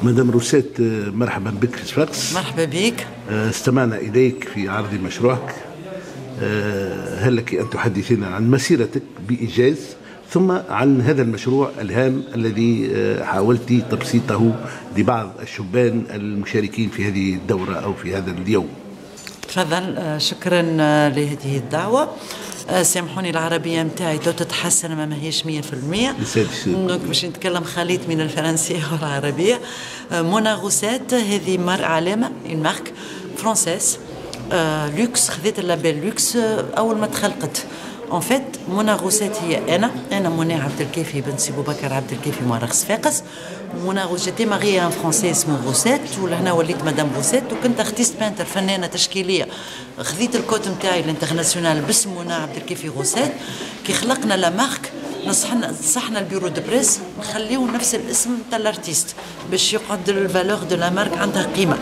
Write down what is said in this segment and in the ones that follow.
مدام روسيت، مرحبا بك في صفاقس. مرحبا بك. استمعنا إليك في عرض مشروعك. هل لك أن تحدثينا عن مسيرتك بإيجاز، ثم عن هذا المشروع الهام الذي حاولت تبسيطه لبعض الشبان المشاركين في هذه الدورة أو في هذا اليوم؟ تفضل. شكرا لهذه الدعوة. سامحوني العربية متاعي تو تتحسن ما ماهيش 100%. دونك باش نتكلم خليط من الفرنسية والعربية. مونا غوسيت هذه علامة مارك فرانسيس لوكس، خذيت اللابيل لوكس أول ما تخلقت. ان فيت مونا غوسيت هي انا منى عبد الكافي بن سي بوبكر عبد الكافي مؤرخ صفاقس. مونا غوسيتي ماري ان فرونسي اسمه غوسيت، ولهنا وليت مدام غوسيت. وكنت ارتيست بانتر، فنانه تشكيليه. خذيت الكوت نتاعي الانترناسيونال باسم مونا عبد الكافي غوسيت. كي خلقنا لا مارك نصحنا البيرو دو بريس نخليو نفس الاسم نتاع الارتيست باش يقعد الفالور دو لا مارك عندها قيمه.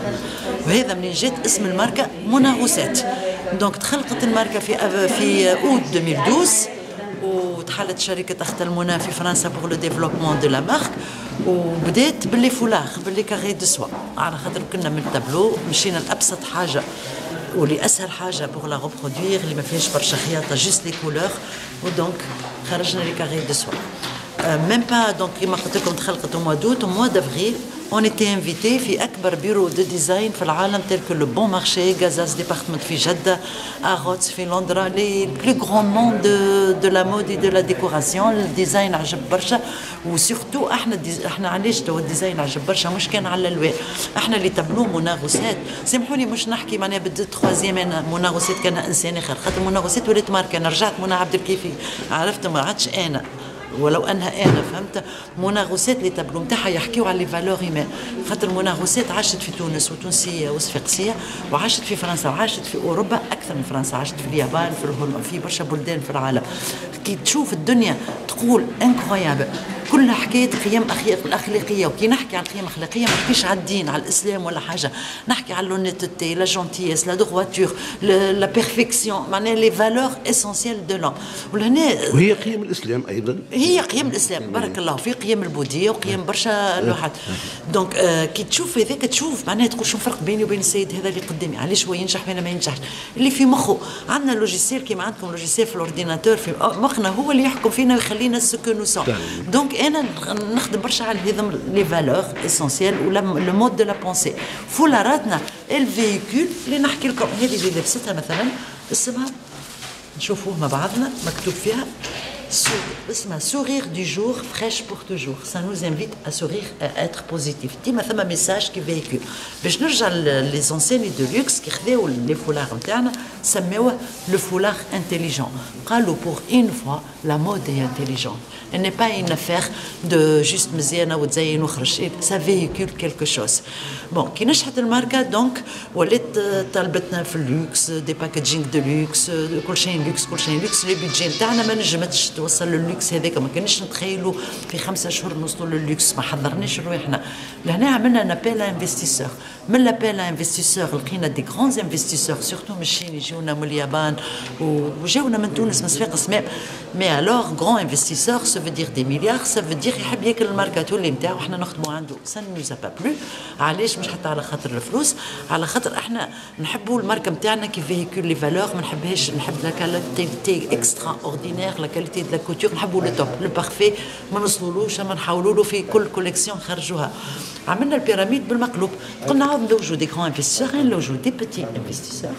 وهذا منين جات اسم الماركه مونا غوسيت. دونك تخلقت الماركه في اوت 2012، وتحلت شركه اخت المنى في فرنسا بور لو ديفلوبمون دو لا مارك. وبدات باللي فولاغ باللي كاري دو سوا، على خاطر كنا من التابلو مشينا لابسط حاجه ولاسهل حاجه بور لا ريبرودوير اللي ما فيهاش برشا خياطه، جوست لي كولور. ودونك خرجنا لي كاري دو سوا. ميم با دونك كيما قلت لكم تخلقت موا دوت وموا دافريل. On était invité في أكبر بيرو دو ديزاين في العالم تل كو لو بون مارشي، غازاز ديبارتمنت في جدة، أروتس في لندرا، لي بلو غران مون دو لا مود دو لا ديكوراسيون. الديزاين عجب برشا، وسورتو احنا علاش تو الديزاين عجب برشا مش كان على الالوان. احنا اللي تبلو مونا غوسيت، سامحوني مش نحكي معناها بديت تخوازيام انا مونا غوسيت كان انسان اخر، خاطر مونا غوسيت ولات ماركه. انا رجعت مونا عبد الكافي، عرفت ما عادش انا، ولو انها انا فهمت. مونا غوسيت اللي تابلو نتاعها يحكيو على لي فالور ايمان، خاطر مونا غوسيت عاشت في تونس وتونسيه وصفاقسيه، وعاشت في فرنسا وعاشت في اوروبا اكثر من فرنسا، عاشت في اليابان في الهولندا في برشا بلدان في العالم. كي تشوف الدنيا تقول انكرويابل، كلها حكايه قيم الاخلاقيه. وكي نحكي عن قيم اخلاقيه ما نحكيش على الدين على الاسلام ولا حاجه، نحكي على لونيتيتي، لا جونتيس، لا دغواتور، لا بيرفكسيون، معناها لي فالور اسونسيال دو لون. وهي قيم الاسلام ايضا، هي قيم الاسلام بارك الله، في قيم البوذيه وقيم برشا لوحات. دونك كي تشوف هذاك تشوف معناها تقول شو الفرق بيني وبين السيد هذا اللي قدامي، علاش هو ينجح وانا ما ينجحش. اللي في مخه عندنا لوجيسيال كيما عندكم لوجيسيال في الاورديناتور، في مخنا هو اللي يحكم فينا ويخلينا سكو نو سون. دونك انا نخدم برشا على هذم لي فالور اسونسيال ولا لو مود دو لا بونسي. فولاراتنا الفيكول اللي نحكي لكم، هذه اللي لبستها مثلا اسمها نشوفوه مع بعضنا مكتوب فيها اسمها sourire du jour, fraîche pour toujours. Ça nous invite à sourire, à être positif. ديما ثما ميساج كي فيكول. باش نرجع لي زونسيني دو لوكس كي خذاو لي فولاغ نتاعنا سماوه لو فولاغ انتيليجون. قالوا pour une fois la mode est intelligente. Elle n'est pas une affaire de juste مزيانه وتزين وخرج. Ça véhicule quelque chose. بون كي نشحت الماركه دونك ولات طلبتنا في اللوكس دي باكاجينغ دو لوكس، كل شيء لوكس كل شيء لوكس. لي بيدجي نتاعنا ما نجمتش توصل لللوكس هذاك، ما كناش نتخيلوا في 5 شهور نوصلوا لللوكس، ما حضرناش روحنا. لهنا عملنا نابيل انفستيسور. من لابيل انفستيسور لقينا دي غران انفستيسور سورتو من الصين يجونا من اليابان وجاونا من تونس من صفاقس. مي الوغ غران انفستيسور سو فو دير دي مليار، سا فو دير يحب ياكل الماركاتو اللي نتاعو احنا نخدموا عنده. سا نوزا با بلو. علاش؟ مش حتى على خاطر الفلوس، على خاطر احنا نحبوا الماركه نتاعنا كي فيكول لي فالور. ما نحبهاش، نحب لا كاليتي اكسترا اوردينير، لا كاليتي دو لا كوتور، نحبوا لو توب لو بارفي، ما نوصلولوش، ما نحاولوا له في كل كوليكسيون خرجوها. عملنا البيراميد بالمقلوب. قلنا عاود نلوجوا دي غران انفستيسور، نلوجوا دي بيتي انفستيسور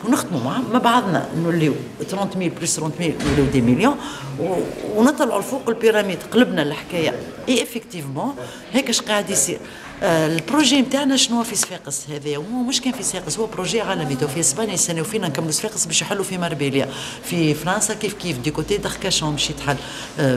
ونخدموا معهم مع بعضنا، نوليو 30,000 بلس 30,000 نوليو دي مليون ونطلعوا لفوق البيراميد. قلبنا الحكايه اي افكتيفمون هيك اش قاعد يصير. البروجي نتاعنا شنو في صفاقس هذا؟ هو مش كان في صفاقس، هو بروجي عالمي. تو في اسبانيا يستناو فينا نكملوا صفاقس باش يحلوا في ماربيليا، في فرنسا كيف دي كوتي داركاشون مشي تحل،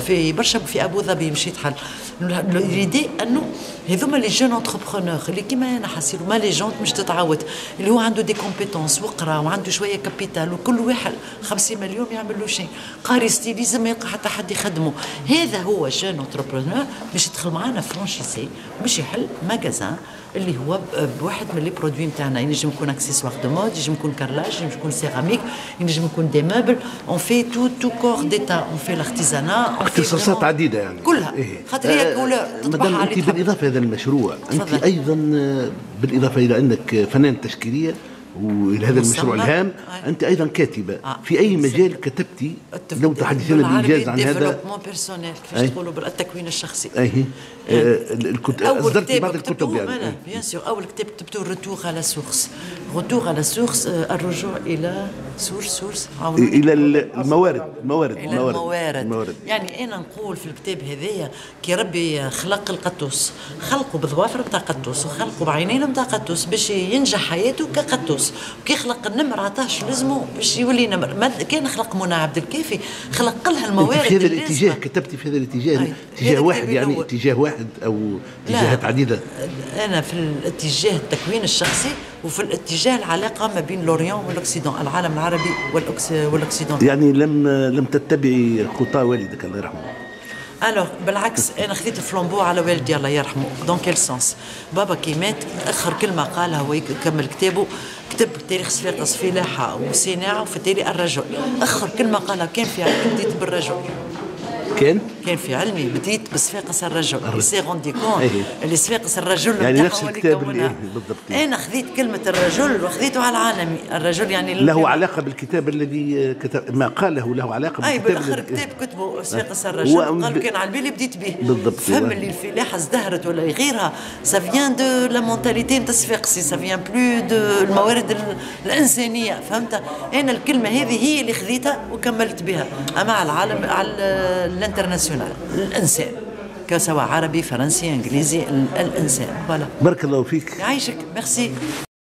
في برشا في ابو ظبي مشي تحل. ليدي انه هذوما لي جون انتربرونور اللي كيما انا حاسيرو ما لي جونت مش تتعاود، اللي هو عنده دي كومبيتونس وقرا وعنده شويه كابيتال، وكل واحد 50 مليون يعمل له شيء، قاري ستيليزم ما يلقى حتى حد يخدمه. هذا هو جون انتربرونور باش يدخل معنا فرانشيزي باش يحل ماغازان اللي هو بواحد من لي برودوي نتاعنا. ينجم يكون اكسسوار دو مود، ينجم يكون كارلاج، ينجم يكون سيراميك، ينجم يكون دي موبل. اون في تو كور ديتا، اون في الارتيزانا، اختصاصات عديده يعني كلها. خاطر هي كولور مدام انت بالاضافه هذا المشروع انت ايضا بالاضافه الى انك فنان تشكيليه والى هذا المشروع الهام انت ايضا كاتبه في اي مجال كتبتي؟ لو تحدثينا بايجاز عن هذا. ديفلوبمون بيرسونيل كيفاش تقولوا بالتكوين الشخصي. اصدرتي بعض الكتب يعني بيان سور. اول كتاب كتبته روتور على سورس. روتور على سورس، الرجوع الى سورس الى الموارد. يعني انا نقول في الكتاب هذايا كي ربي خلق القطوس خلقه بظوافر نتاع قطوس وخلقه بعينين نتاع قطوس باش ينجح حياته كقطوس. وكي خلق النمر عطاش لازمه باش يولي نمر. كان خلق منى عبد الكافي خلق لها الموارد. في هذا الاتجاه كتبتي في هذا الاتجاه اتجاه واحد يعني اتجاه واحد او اتجاهات عديده؟ انا في الاتجاه التكوين الشخصي وفي الاتجاه العلاقه ما بين لوريون والاوكسيدون، العالم العربي والاوكسيدون. يعني لم تتبعي خطى والدك الله يرحمه؟ الوغ بالعكس انا خذيت الفلومبو على والدي الله يرحمه. دون كيل سونس؟ بابا كي مات اخر كلمه قالها هو يكمل كتابه، كتب تاريخ صفاقس فلاحه وصناعه وفي التالي الرجل. اخر كلمه قالها كان في علمي بديت بالرجل. كان في علمي بديت بصفاقس الرجل. سي روندي كون اللي صفاقس الرجل يعني نفس الكتاب اللي بالضبط. انا خذيت كلمه الرجل وخذيته على العالمي. الرجل يعني له علاقه بالكتاب الذي كتب، ما قاله له علاقه بالكتاب. بالاخر كتاب كتبه صفاقس الرجل قال كان على بالي بديت به بالضبط. فهم اللي الفلاحه ازدهرت ولا غيرها سا فيان دو لا مونتاليتي نتاع الصفاقسي، سا فيان بلو دو الموارد الانسانيه. فهمت؟ انا الكلمه هذه هي اللي خذيتها وكملت بها مع العالم على الانترناسيونال. الانسان سواء عربي فرنسي انجليزي، الانسان. فوالا. بارك الله فيك. يعيشك. ميرسي.